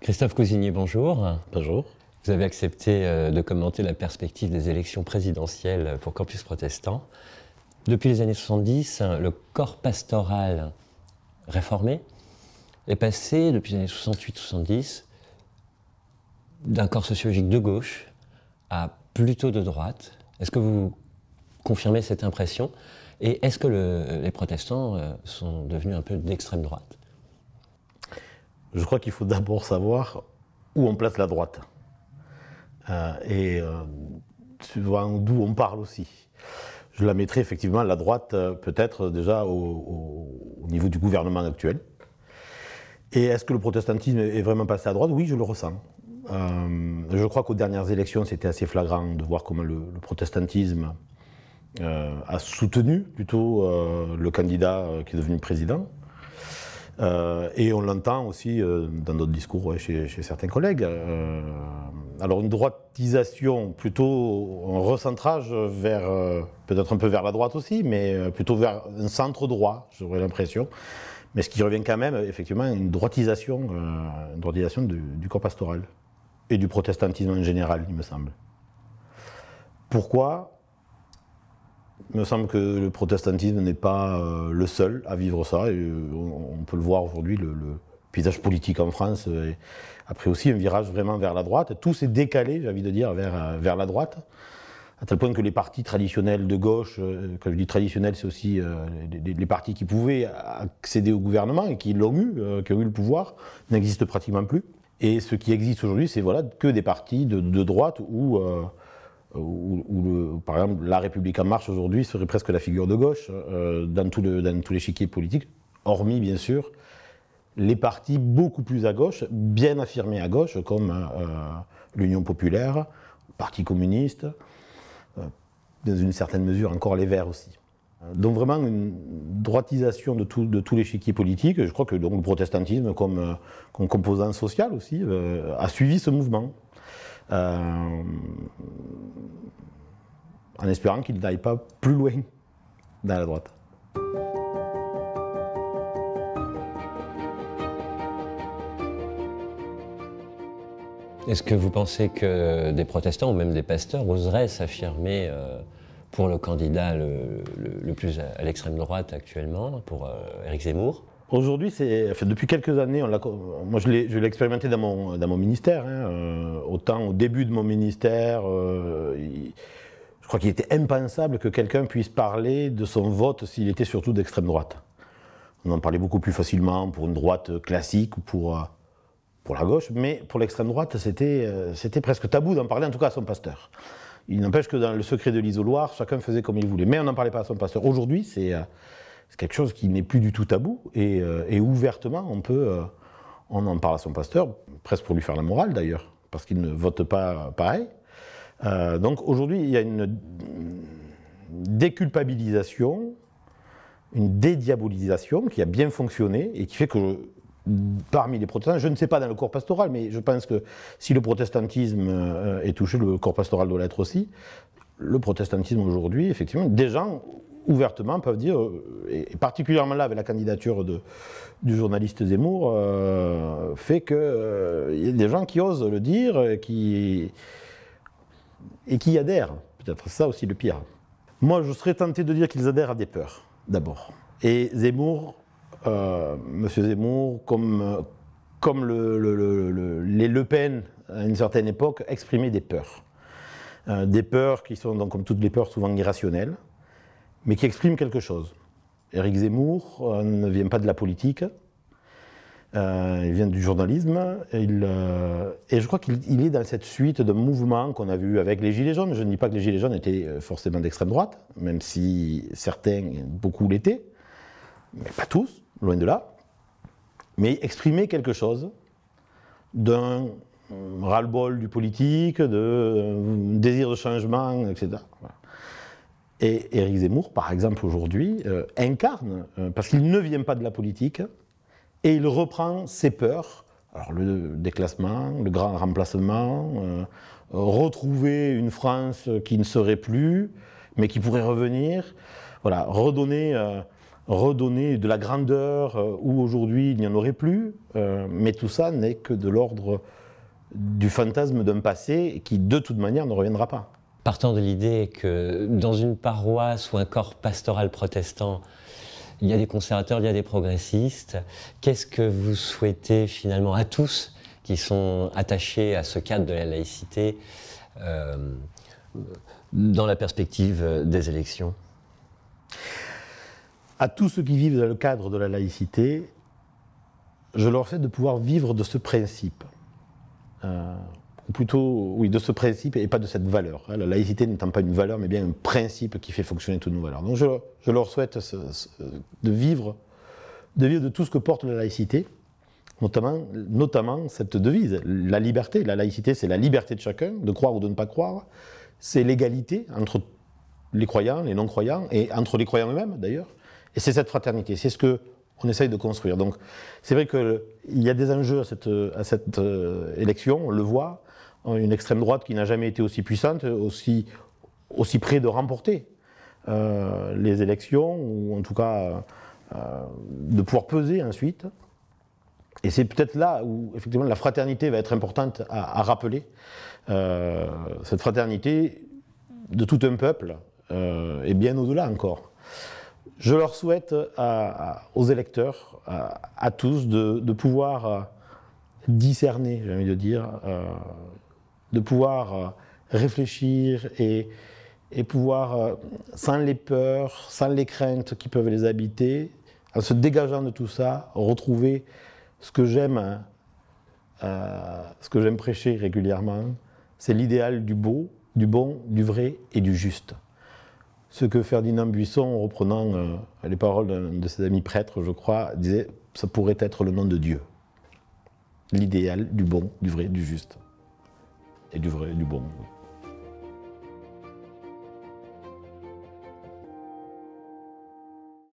Christophe Cousigny, bonjour. Bonjour. Vous avez accepté de commenter la perspective des élections présidentielles pour Campus Protestant. Depuis les années 70, le corps pastoral réformé est passé, depuis les années 68-70, d'un corps sociologique de gauche à plutôt de droite. Est-ce que vous confirmez cette impression? Et est-ce que les protestants sont devenus un peu d'extrême droite? Je crois qu'il faut d'abord savoir où on place la droite. D'où on parle aussi. Je la mettrai effectivement, la droite, peut-être déjà au niveau du gouvernement actuel. Et est-ce que le protestantisme est vraiment passé à droite? Oui, je le ressens. Je crois qu'aux dernières élections, c'était assez flagrant de voir comment le protestantisme a soutenu plutôt le candidat qui est devenu président. Et on l'entend aussi dans d'autres discours chez certains collègues. Alors une droitisation, plutôt un recentrage vers, peut-être un peu vers la droite aussi, mais plutôt vers un centre droit, j'aurais l'impression. Mais ce qui revient quand même, effectivement, une droitisation du corps pastoral et du protestantisme en général, il me semble. Pourquoi ? Il me semble que le protestantisme n'est pas le seul à vivre ça. Et on peut le voir aujourd'hui, le paysage politique en France a pris aussi un virage vraiment vers la droite. Tout s'est décalé, j'ai envie de dire, vers la droite, à tel point que les partis traditionnels de gauche, quand je dis traditionnels, c'est aussi les partis qui pouvaient accéder au gouvernement et qui l'ont eu, qui ont eu le pouvoir, n'existent pratiquement plus. Et ce qui existe aujourd'hui, c'est voilà, que des partis de droite où par exemple, La République En Marche aujourd'hui serait presque la figure de gauche dans tout l'échiquier politique, hormis bien sûr les partis beaucoup plus à gauche, bien affirmés à gauche, comme l'Union Populaire, le Parti Communiste, dans une certaine mesure encore les Verts aussi. Donc vraiment une droitisation de tout l'échiquier politique. Je crois que donc, le protestantisme comme composant social aussi a suivi ce mouvement. En espérant qu'il n'aille pas plus loin dans la droite. Est-ce que vous pensez que des protestants ou même des pasteurs oseraient s'affirmer pour le candidat le plus à l'extrême droite actuellement, pour Éric Zemmour? Aujourd'hui, depuis quelques années, moi je l'ai expérimenté dans mon ministère. Autant au début de mon ministère, je crois qu'il était impensable que quelqu'un puisse parler de son vote s'il était surtout d'extrême droite. On en parlait beaucoup plus facilement pour une droite classique ou pour la gauche, mais pour l'extrême droite, c'était presque tabou d'en parler, en tout cas à son pasteur. Il n'empêche que dans le secret de l'isoloir, chacun faisait comme il voulait, mais on n'en parlait pas à son pasteur. Aujourd'hui, c'est quelque chose qui n'est plus du tout tabou, et ouvertement, on en parle à son pasteur, presque pour lui faire la morale d'ailleurs, parce qu'il ne vote pas pareil. Donc aujourd'hui, il y a une déculpabilisation, une dédiabolisation qui a bien fonctionné, et qui fait que parmi les protestants, je ne sais pas dans le corps pastoral, mais je pense que si le protestantisme est touché, le corps pastoral doit l'être aussi. Le protestantisme aujourd'hui, effectivement, des gens ouvertement peuvent dire, et particulièrement là avec la candidature du journaliste Zemmour, fait qu'il y a des gens qui osent le dire et qui adhèrent. Peut-être ça aussi le pire. Moi, je serais tenté de dire qu'ils adhèrent à des peurs, d'abord. Et Zemmour, Monsieur Zemmour, comme les Le Pen à une certaine époque, exprimaient des peurs. Des peurs qui sont, donc, comme toutes les peurs, souvent irrationnelles, mais qui expriment quelque chose. Éric Zemmour ne vient pas de la politique, il vient du journalisme, et je crois qu'il est dans cette suite d'un mouvement qu'on a vu avec les Gilets jaunes. Je ne dis pas que les Gilets jaunes étaient forcément d'extrême droite, même si certains, beaucoup l'étaient, mais pas tous, loin de là, mais exprimer quelque chose d'un ras-le-bol du politique, d'un désir de changement, etc. Voilà. Et Éric Zemmour, par exemple, aujourd'hui, incarne, parce qu'il ne vient pas de la politique, et il reprend ses peurs, alors le déclassement, le grand remplacement, retrouver une France qui ne serait plus, mais qui pourrait revenir, voilà, redonner redonner de la grandeur où aujourd'hui il n'y en aurait plus, mais tout ça n'est que de l'ordre du fantasme d'un passé qui de toute manière ne reviendra pas. Partant de l'idée que dans une paroisse ou un corps pastoral protestant, il y a des conservateurs, il y a des progressistes, qu'est-ce que vous souhaitez finalement à tous qui sont attachés à ce cadre de la laïcité dans la perspective des élections? À tous ceux qui vivent dans le cadre de la laïcité, je leur souhaite de pouvoir vivre de ce principe. Ou plutôt, oui, de ce principe et pas de cette valeur. La laïcité n'étant pas une valeur, mais bien un principe qui fait fonctionner toutes nos valeurs. Donc je leur souhaite de vivre de tout ce que porte la laïcité, notamment cette devise, la liberté. La laïcité, c'est la liberté de chacun, de croire ou de ne pas croire. C'est l'égalité entre les croyants, les non-croyants, et entre les croyants eux-mêmes, d'ailleurs. Et c'est cette fraternité, c'est ce qu'on essaye de construire. Donc c'est vrai qu'il y a des enjeux à cette élection, on le voit, une extrême droite qui n'a jamais été aussi puissante, aussi près de remporter les élections, ou en tout cas de pouvoir peser ensuite. Et c'est peut-être là où effectivement la fraternité va être importante à rappeler, cette fraternité de tout un peuple, et bien au-delà encore. Je leur souhaite aux électeurs, à tous, de pouvoir discerner, j'ai envie de dire, de pouvoir réfléchir et pouvoir, sans les peurs, sans les craintes qui peuvent les habiter, en se dégageant de tout ça, retrouver ce que j'aime prêcher régulièrement, c'est l'idéal du beau, du bon, du vrai et du juste. Ce que Ferdinand Buisson, en reprenant les paroles d'un de ses amis prêtres, je crois, disait « ça pourrait être le nom de Dieu ». L'idéal du bon, du vrai, du juste. Et du vrai, du bon. Oui.